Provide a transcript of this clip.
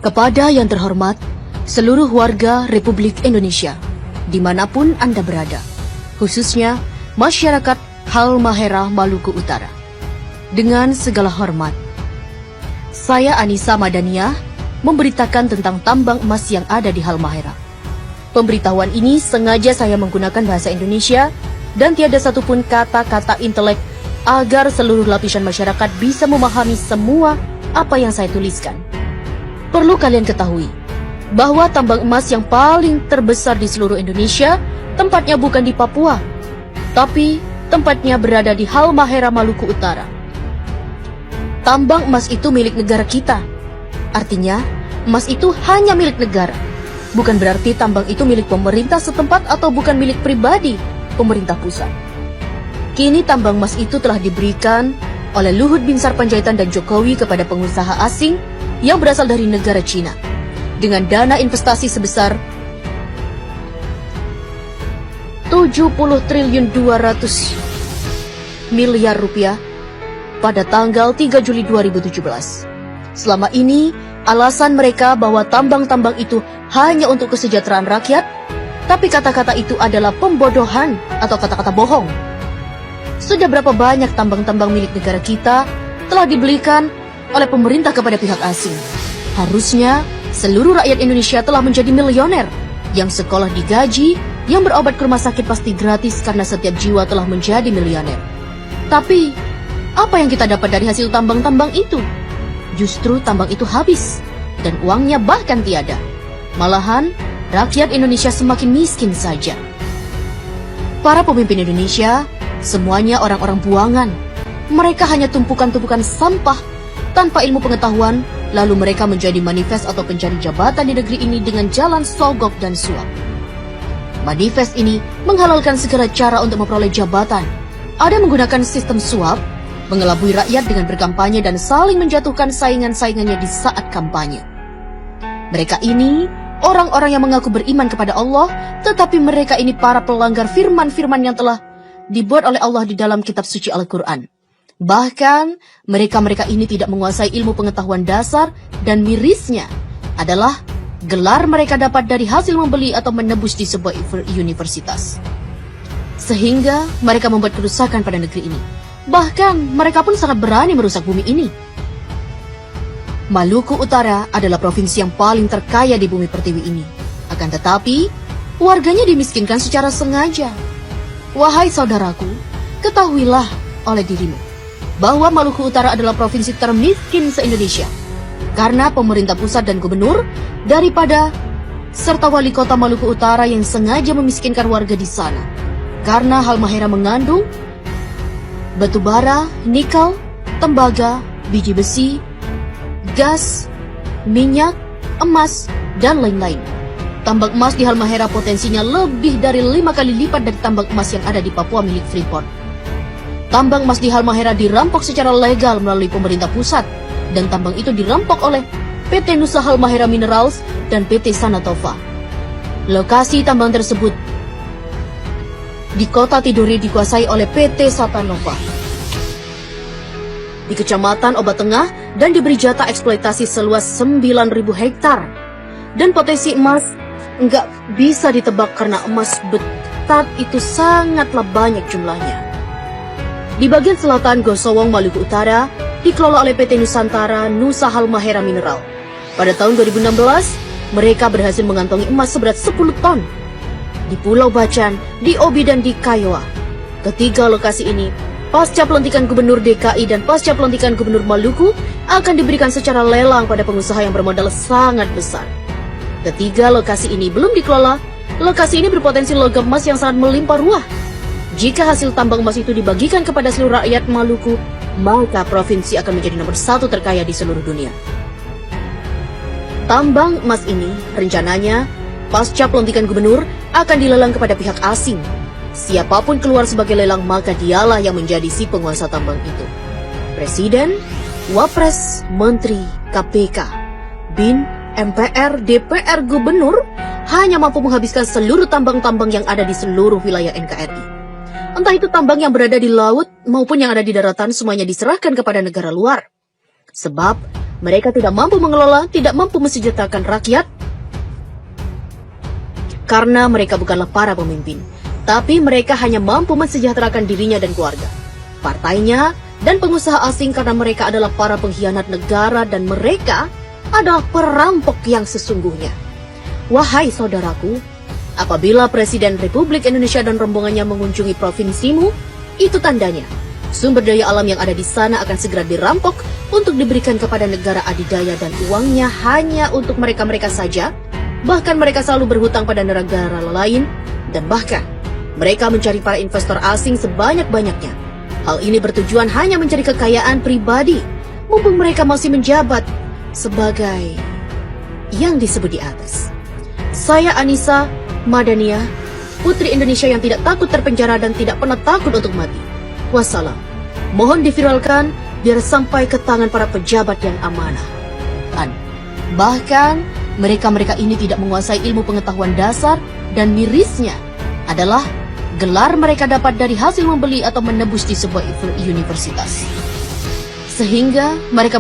Kepada yang terhormat, seluruh warga Republik Indonesia, dimanapun Anda berada, khususnya masyarakat Halmahera Maluku Utara. Dengan segala hormat, saya Anissa Madaniah memberitakan tentang tambang emas yang ada di Halmahera. Pemberitahuan ini sengaja saya menggunakan bahasa Indonesia dan tiada satupun kata-kata intelek agar seluruh lapisan masyarakat bisa memahami semua apa yang saya tuliskan. Perlu kalian ketahui bahwa tambang emas yang paling terbesar di seluruh Indonesia tempatnya bukan di Papua, tapi tempatnya berada di Halmahera Maluku Utara. Tambang emas itu milik negara kita. Artinya, emas itu hanya milik negara. Bukan berarti tambang itu milik pemerintah setempat atau bukan milik pribadi pemerintah pusat. Kini tambang emas itu telah diberikan oleh Luhut Binsar Panjaitan dan Jokowi kepada pengusaha asing yang berasal dari negara Cina dengan dana investasi sebesar 70 triliun 200 miliar rupiah pada tanggal 3 Juli 2017. Selama ini, alasan mereka bahwa tambang-tambang itu hanya untuk kesejahteraan rakyat, tapi kata-kata itu adalah pembodohan atau kata-kata bohong. Sudah berapa banyak tambang-tambang milik negara kita telah dibelikan oleh pemerintah kepada pihak asing. Harusnya seluruh rakyat Indonesia telah menjadi milioner, yang sekolah digaji, yang berobat ke rumah sakit pasti gratis karena setiap jiwa telah menjadi milioner. Tapi, apa yang kita dapat dari hasil tambang-tambang itu? Justru tambang itu habis, dan uangnya bahkan tiada. Malahan, rakyat Indonesia semakin miskin saja. Para pemimpin Indonesia, semuanya orang-orang buangan. Mereka hanya tumpukan-tumpukan sampah tanpa ilmu pengetahuan, lalu mereka menjadi manifest atau pencari jabatan di negeri ini dengan jalan sogok dan suap. Manifest ini menghalalkan segala cara untuk memperoleh jabatan. Ada menggunakan sistem suap, mengelabui rakyat dengan berkampanye dan saling menjatuhkan saingan-saingannya di saat kampanye. Mereka ini orang-orang yang mengaku beriman kepada Allah, tetapi mereka ini para pelanggar firman-firman yang telah dibuat oleh Allah di dalam kitab suci Al-Quran. Bahkan, mereka-mereka ini tidak menguasai ilmu pengetahuan dasar dan mirisnya adalah gelar mereka dapat dari hasil membeli atau menebus di sebuah universitas. Sehingga mereka membuat kerusakan pada negeri ini. Bahkan, mereka pun sangat berani merusak bumi ini. Maluku Utara adalah provinsi yang paling terkaya di bumi pertiwi ini. Akan tetapi, warganya dimiskinkan secara sengaja. Wahai saudaraku, ketahuilah oleh dirimu bahwa Maluku Utara adalah provinsi termiskin se-Indonesia karena pemerintah pusat dan gubernur daripada serta wali kota Maluku Utara yang sengaja memiskinkan warga di sana. Karena Halmahera mengandung batu bara, nikel, tembaga, biji besi, gas, minyak, emas, dan lain-lain. Tambang emas di Halmahera potensinya lebih dari 5 kali lipat dari tambang emas yang ada di Papua milik Freeport. Tambang emas di Halmahera dirampok secara legal melalui pemerintah pusat, dan tambang itu dirampok oleh PT Nusa Halmahera Minerals dan PT Sanatova. Lokasi tambang tersebut di kota Tidore dikuasai oleh PT Satanova di Kecamatan Obat Tengah dan diberi jatah eksploitasi seluas 9.000 hektar. Dan potensi emas nggak bisa ditebak karena emas betat itu sangatlah banyak jumlahnya. Di bagian selatan Gosowong, Maluku Utara, dikelola oleh PT Nusantara Nusa Halmahera Mineral. Pada tahun 2016, mereka berhasil mengantongi emas seberat 10 ton. Di Pulau Bacan, di Obi dan di Kiowa. Ketiga lokasi ini, pasca pelantikan Gubernur DKI dan pasca pelantikan Gubernur Maluku, akan diberikan secara lelang pada pengusaha yang bermodal sangat besar. Ketiga lokasi ini belum dikelola. Lokasi ini berpotensi logam emas yang sangat melimpah ruah. Jika hasil tambang emas itu dibagikan kepada seluruh rakyat Maluku, maka provinsi akan menjadi nomor 1 terkaya di seluruh dunia. Tambang emas ini rencananya pasca pelantikan gubernur akan dilelang kepada pihak asing. Siapapun keluar sebagai lelang, maka dialah yang menjadi si penguasa tambang itu. Presiden, Wapres, Menteri, KPK, BIN, MPR, DPR, Gubernur hanya mampu menghabiskan seluruh tambang-tambang yang ada di seluruh wilayah NKRI. Entah itu tambang yang berada di laut maupun yang ada di daratan, semuanya diserahkan kepada negara luar. Sebab mereka tidak mampu mengelola, tidak mampu mensejahterakan rakyat, karena mereka bukanlah para pemimpin, tapi mereka hanya mampu mensejahterakan dirinya dan keluarga, partainya, dan pengusaha asing karena mereka adalah para pengkhianat negara dan mereka adalah perampok yang sesungguhnya. Wahai saudaraku, apabila Presiden Republik Indonesia dan rombongannya mengunjungi provinsimu, itu tandanya sumber daya alam yang ada di sana akan segera dirampok untuk diberikan kepada negara adidaya dan uangnya hanya untuk mereka-mereka saja. Bahkan mereka selalu berhutang pada negara lain dan bahkan mereka mencari para investor asing sebanyak-banyaknya. Hal ini bertujuan hanya mencari kekayaan pribadi mumpung mereka masih menjabat sebagai yang disebut di atas. Saya Anissa Madania, putri Indonesia yang tidak takut terpenjara dan tidak pernah takut untuk mati. Wassalam. Mohon diviralkan biar sampai ke tangan para pejabat yang amanah. Bahkan mereka-mereka ini tidak menguasai ilmu pengetahuan dasar dan mirisnya adalah gelar mereka dapat dari hasil membeli atau menebus di sebuah universitas. Sehingga mereka